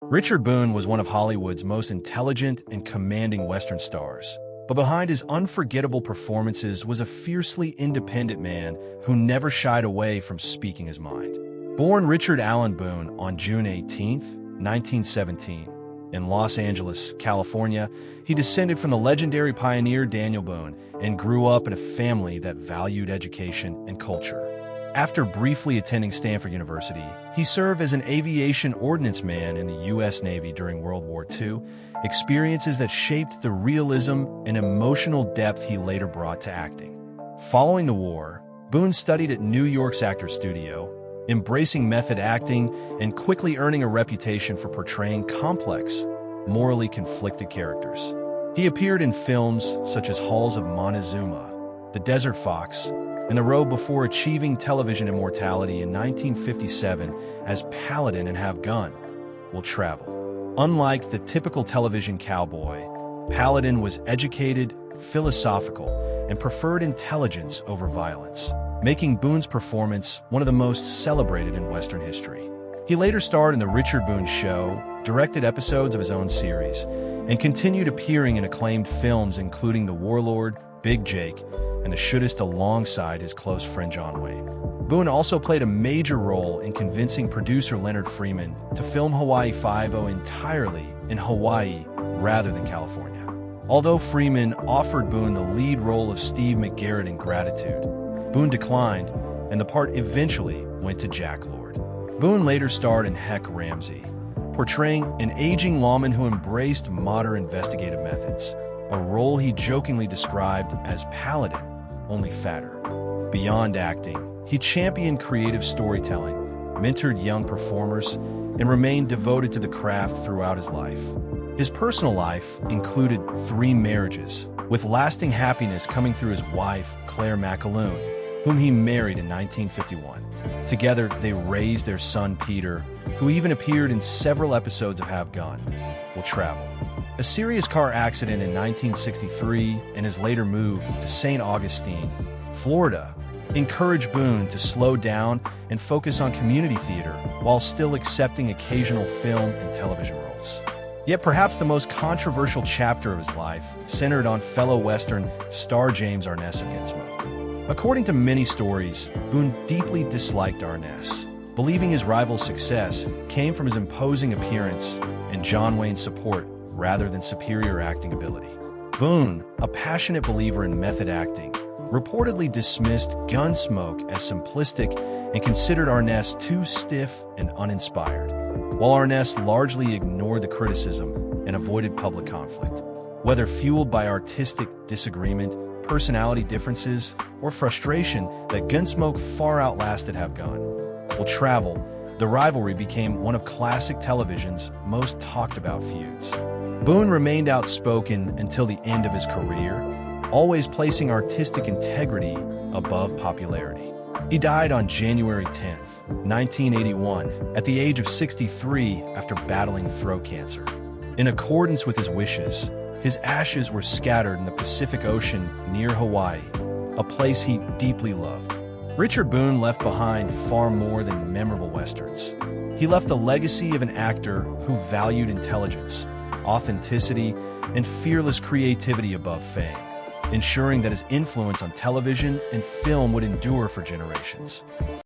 Richard Boone was one of Hollywood's most intelligent and commanding Western stars. But behind his unforgettable performances was a fiercely independent man who never shied away from speaking his mind. Born Richard Allen Boone on June 18, 1917, in Los Angeles, California, he descended from the legendary pioneer Daniel Boone and grew up in a family that valued education and culture. After briefly attending Stanford University, he served as an aviation ordnance man in the U.S. Navy during World War II, experiences that shaped the realism and emotional depth he later brought to acting. Following the war, Boone studied at New York's Actors Studio, embracing method acting and quickly earning a reputation for portraying complex, morally conflicted characters. He appeared in films such as Halls of Montezuma, The Desert Fox, and The Road before achieving television immortality in 1957 as Paladin in Have Gun, Will Travel. Unlike the typical television cowboy, Paladin was educated, philosophical, and preferred intelligence over violence, making Boone's performance one of the most celebrated in Western history. He later starred in The Richard Boone Show, directed episodes of his own series, and continued appearing in acclaimed films including The Warlord, Big Jake, and The Shootist alongside his close friend John Wayne. Boone also played a major role in convincing producer Leonard Freeman to film Hawaii Five-0 entirely in Hawaii rather than California. Although Freeman offered Boone the lead role of Steve McGarrett in Gratitude, Boone declined, and the part eventually went to Jack Lord. Boone later starred in Heck Ramsey, portraying an aging lawman who embraced modern investigative methods, a role he jokingly described as Paladin, only fatter. Beyond acting, he championed creative storytelling, mentored young performers, and remained devoted to the craft throughout his life. His personal life included 3 marriages, with lasting happiness coming through his wife, Claire McAloon, whom he married in 1951. Together, they raised their son Peter, who even appeared in several episodes of Have Gun, Will Travel. A serious car accident in 1963 and his later move to St. Augustine, Florida, encouraged Boone to slow down and focus on community theater while still accepting occasional film and television roles. Yet perhaps the most controversial chapter of his life centered on fellow Western star James Arness of Gunsmoke. According to many stories, Boone deeply disliked Arness, believing his rival's success came from his imposing appearance and John Wayne's support rather than superior acting ability. Boone, a passionate believer in method acting, reportedly dismissed Gunsmoke as simplistic and considered Arness too stiff and uninspired, while Arness largely ignored the criticism and avoided public conflict. Whether fueled by artistic disagreement, personality differences, or frustration that Gunsmoke far outlasted Have Gun, Will Travel, the rivalry became one of classic television's most talked about feuds. Boone remained outspoken until the end of his career, always placing artistic integrity above popularity. He died on January 10, 1981, at the age of 63 after battling throat cancer. In accordance with his wishes, his ashes were scattered in the Pacific Ocean near Hawaii, a place he deeply loved. Richard Boone left behind far more than memorable westerns. He left the legacy of an actor who valued intelligence, authenticity, and fearless creativity above fame, ensuring that his influence on television and film would endure for generations.